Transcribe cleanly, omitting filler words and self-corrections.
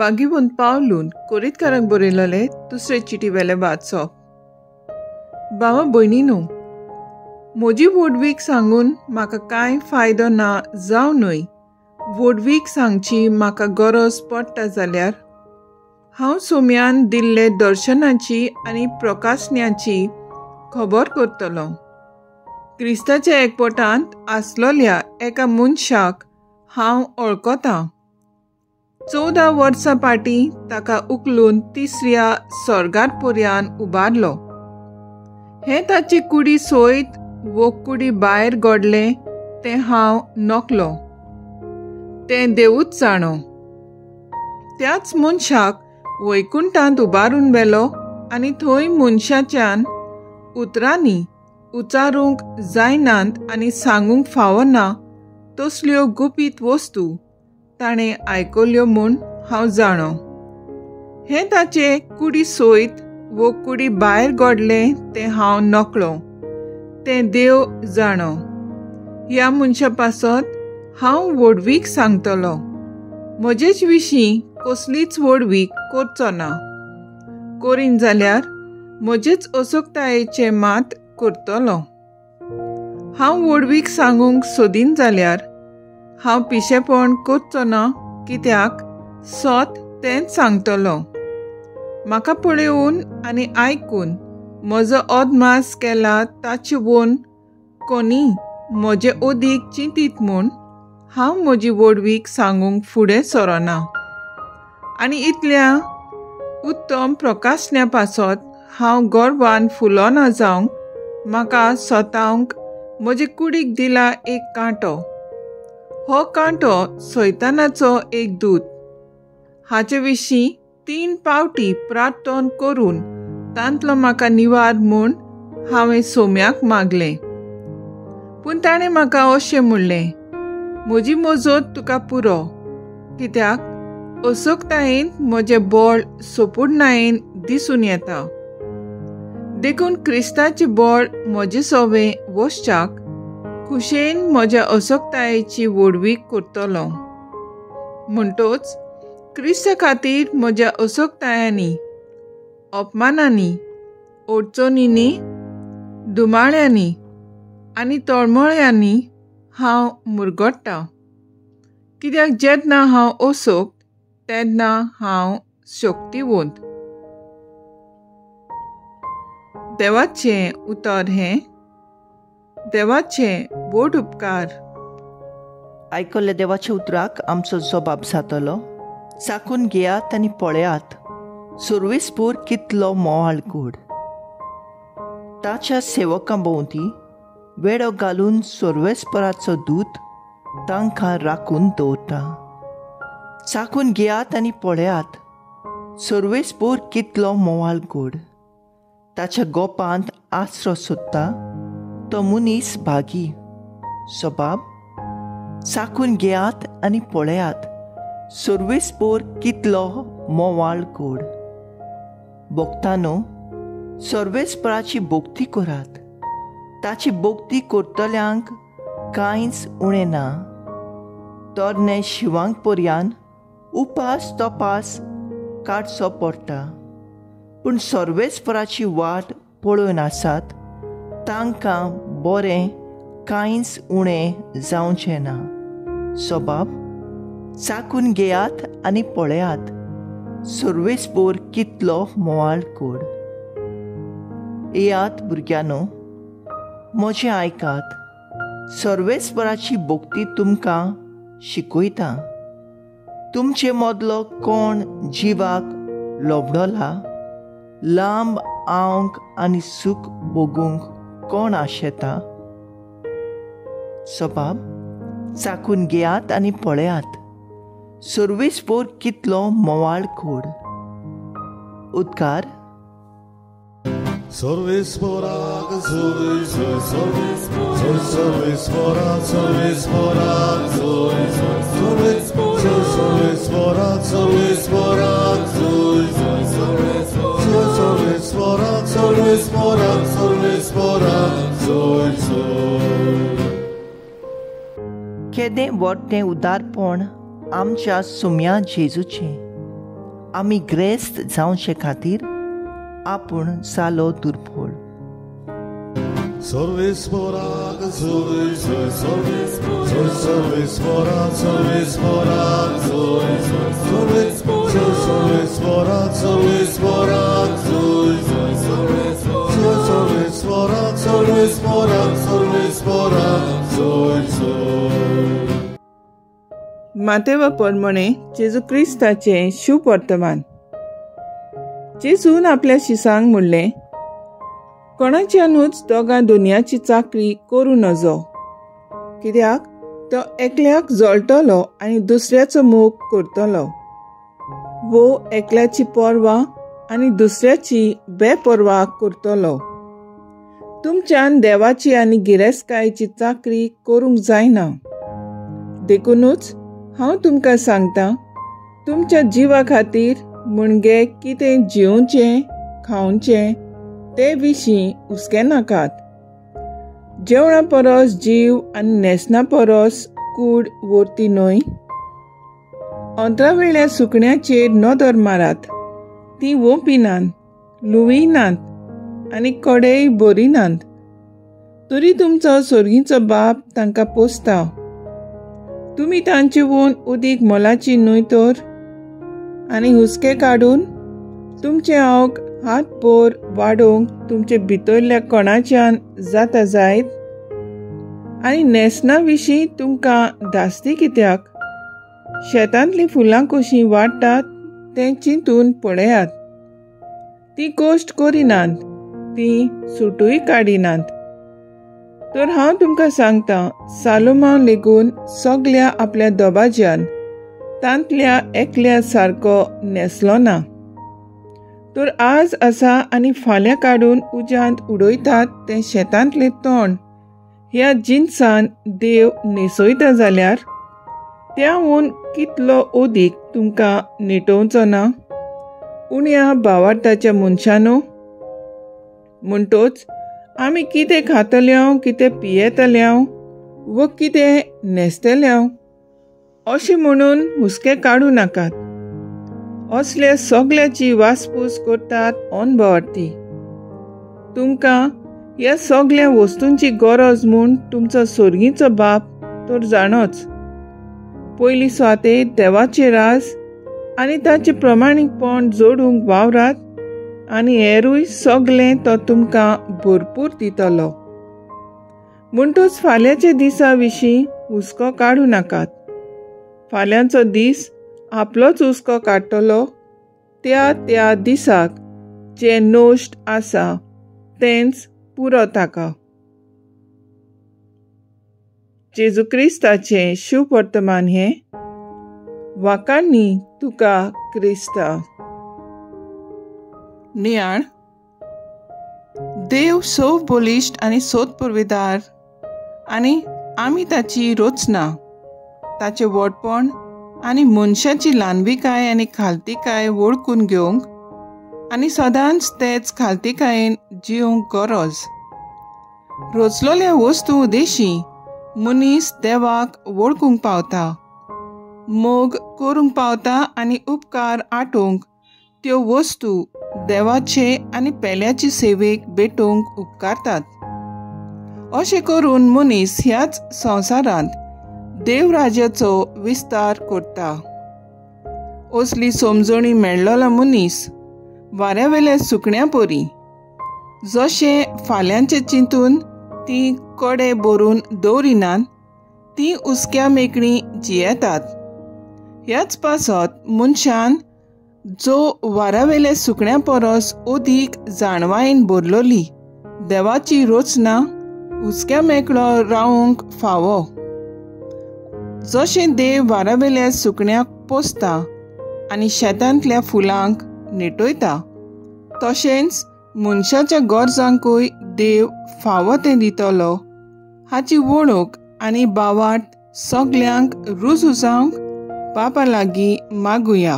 बागीवन पावलून कोरीतकाराक बरयलेले दुसरे चिटी वेले वाचप. भावा भयणीनो, म्हजी वडवीक सांगून म्हाका कांय फायदो ना जावनय वडवीक सांगची म्हाका गरज पडटा जाल्यार हांव सोम्यान दिल्ले दर्शनाची आनी प्रकाशन्याची खबर करतलो. क्रिस्ताच्या एकवटांत आसलोल्या एका मनशाक हांव वळखतां. 14 वर्सां फाटीं ताका उखलून तिसऱ्या सर्गार पर्यान उबारलो. हें ताचे कुडी सोयत वो कुडी भायर घडलें तें हांव नकलो. तें देवूच जाणो. त्याच मनशाक वैकुंठांत उबारून व्हेलो आनी थंय मनशाच्यान उतरांनी उचारूंक जायनात आनी सांगूंक फावना तसल्यो गुपीत वस्तू ताणें आयकल्यो म्हूण हांव जाणो. हें ताचे कुडी सोयत वो कुडी भायर घडलें तें हांव नकलो. तें देव जाणो. ह्या मनशा पासत हांव वडवीक सांगतलो. म्हजेच विशीं कसलीच वडवीक करचो ना. करीन जाल्यार म्हजेच अचूकतायेचें मात करतलो. हांव वडवीक सांगूंक सोदीन जाल्यार हांव पिशेपण करचो ना, कित्याक सत तेंच सांगतलो. म्हाका पळयोवन आनी आयकून म्हजो अदमास केला ताचे वोन कोणी म्हजे ओदीक चिंतीत म्हूण हांव म्हजी वडवीक सांगूंक फुडें सरना. आनी इतल्या उत्तम प्रकाशन्या पासत हांव गर्वान फुलोना जावंक म्हाका स्वताक म्हजे कुडीक दिला एक कांटो. हो कांटो सैतानाचो एक दूत. हाचे विशीं 3 फावटी प्रार्थना करून तांतलो म्हाका निवार म्हूण हांवें सोम्याक मागलें. पूण ताणें म्हाका अशें म्हणलें, म्हजी मजत तुका पुरो, कित्याक अचूकतायेन म्हजें बळ सोपुडणायेन दिसून येता. देखून क्रिस्ताचें बळ म्हजे सवें वसच्याक खुशेन म्हज्या अचूकतायेची वडवीक करतलो. म्हणटोच क्रिस्ता खातीर म्हज्या अचूकतायांनी, अपमानांनी, अडचणींनी, दुमाळ्यांनी आनी तळमळ्यांनी हांव मुरगडटां. कित्याक जेन्ना हांव अचूक तेन्ना हांव शक्तिवंत. देवाचें उतर हें. देवाचे बोड उपकार. आयकल्ल्या देवाच्या उतराक आमचो जबाब जातलो. चाकून घेयात आनी पळयात, सर्वेस्पूर कितलो मोवाळ कूड. ताच्या सेवकां भोंवती वेडो घालून सर्वेस्पराचो दूत तांकां राखून दवरता. चाकून घेयात आनी पळयात, सर्वेस्पूर कितलो मोवाळ कूड. ताच्या गोपांत आसरो सोदता तो मनीस भागी. सबाब, चाकून घेयात आनी पळयात, सर्वेस्पोर कितलो मोवाळ कूड. भोगतानो, सर्वेस्पराची भोगती करात. ताची भोगती करतल्यांक कांयच उणें ना. तरणे शिवांक पर्यान उपास तपास काडचो पडटा. पूण सर्वेस्पराची वाट पळोवन आसात तांकां बरें कांयच उणें जावचें ना. सबाब, चाकून घेयात आनी पळयात, सर्वेस्पोर कितलो मोवाळ कूड. येयात भुरग्यानो, म्हजें आयकात. सर्वेस्पराची भोगती तुमकां शिकयता. तुमचे मदलो कोण जिवाक लोबडोला, लांब आंवक आनी सूख भोगूंक कोण आशेता. सबाब, चाकून घेयात आनी पळयात, सर्वेस्पोर कितलो मोवाळ कूड. उद्गार. Sorvesporak, sorvesporak, sorvesporak, sorvesporak, sorvesporak, sorvesporak, sorvesporak. केदें व्हडलें उदारपण आमच्या सोम्या जेजूचें. आमी ग्रेस्त जावचे खातीर आपूण सालो दुर्फोळ. Solvis morat, solvis morat, solvis morat, solvis morat, solvis morat, solvis morat, solvis morat, solvis morat. मातेव परमणे जेजू क्रिस्ताचे शुभ वर्तमान. जेजून आपल्या शिसांक म्हणलें, कोणाच्यानूच दोगां दुनियाची चाकरी करूं नजो, कित्याक तो एकल्याक जळटलो आनी दुसऱ्याचो मोग करतलो, वो एकल्याची पर्वा आनी दुसऱ्याची बेपर्वा करतलो. तुमच्यान देवाची आनी गिरेस्तकायेची चाकरी करूंक जायना. देखूनच हांव तुमकां सांगतां, तुमच्या जिवा खातीर मुणगे कितें जेवचें खावचें ते विशीं हुस्के नाकात. जेवणा परस जीव आनी न्हेसना परस कूड व्हरती न्हय. अंतरावेल्या सुकण्याचेर नदर मारात, ती वोपिनात, लुविनात आनी कडेय बरिनात, तरी तुमचो सोर्गीचो बाप तांकां पोसता. तुमी तांचे वोन उदीक मोलाची न्हय तर, आनी हुस्के काडून तुमचे आवक हात बोर वाडोवंक तुमचे भितरल्या कोणाच्यान जाता जायत. आनी न्हेसना विशीं तुमकां धास्ती कित्याक? शेतांतलीं फुलां कशीं वाडटात तें चिंतून पळयात. ती गोश्ट करिनात, ती सुटूय काडिनात. तर हांव तुमकां सांगतां, सालोमान लेगून सगल्या आपल्या दोबाज्यान तांतल्या एकल्या सारको न्हेसलो ना. तर आज आसा आनी फाल्यां काडून उज्यांत उडयतात तें शेतांतलें तोंड ह्या जिन्सान देव न्हेसयता जाल्यार त्या वोन कितलो ओदीक तुमकां न्हेटोवचो ना, उण्या भावार्थाच्या मनशानो. म्हणटोच आमी कितें खातल्यो, कितें पियेतल्यो व कितें न्हेसतल्यो अशें म्हणून हुस्के काडूं नाकात. असले सगल्याची वासपूस करतात अनभावार्थी. तुमकां ह्या सगल्या वस्तूंची गरज म्हूण तुमचो सोर्गीचो बाप तर जाणोच. पयलीं स्वाते देवाचें राज आनी ताचें प्रमाणीकपण जोडूंक वावरात, आनी हेरूय सगलें तो तुमकां भरपूर दितलो. म्हणटूच फाल्यांच्या दिसा विशीं हुस्को काडूं नाकात. फाल्यांचो दीस आपलोच हुस्को काडटलो. त्या दिसाक जे नोश्ट आसा तेंच पुरो ताका. जेजू क्रिस्ताचें शुभ वर्तमान हें. वाकांनी तुका क्रिस्ता. नियाळ. देव सोव बोलिश्ट आनी सोद पुरविदार, आनी आमी ताची रोचना, ताचें व्हडपण आनी मनशाची ल्हानविकाय आनी खालतीकाय वळखून घेवंक आनी सदांच तेच खालतीकायेन जिवंक गरज. रोचलोल्या वस्तू उदेशी मनीस देवाक वळखूंक पावता, मोग करूंक पावता आनी उपकार आटोवंक त्यो वस्तू देवाचे आनी पेल्याचे सेवेक भेटोवंक उपकारतात. अशें करून मनीस ह्याच संवसारांत देवराज्याचो विस्तार करता. असली समजणी मेळ्ळोलो मनीस वाऱ्यावेल्या सुकण्या परी, जशें फाल्यांचे चिंतून ती कडे भरून दवरिनात, ती उस्क्या मेकळी जियेतात. ह्याच पासत मनशान जो वाऱ्यावेल्या सुकण्या परस ओदीक जाणवायेन भरलोली देवाची रोचना उस्क्या मेकळो रावंक फावो. जशें देव वाऱ्यावेल्या सुकण्याक पोसता आनी शेतांतल्या फुलांक न्हेटयता, तशेंच मनशाच्या गरजांकूय देव फावो तें दितलो हाची वळख आनी बावाट सगल्यांक रुजू जावंक बापा लागीं मागुया.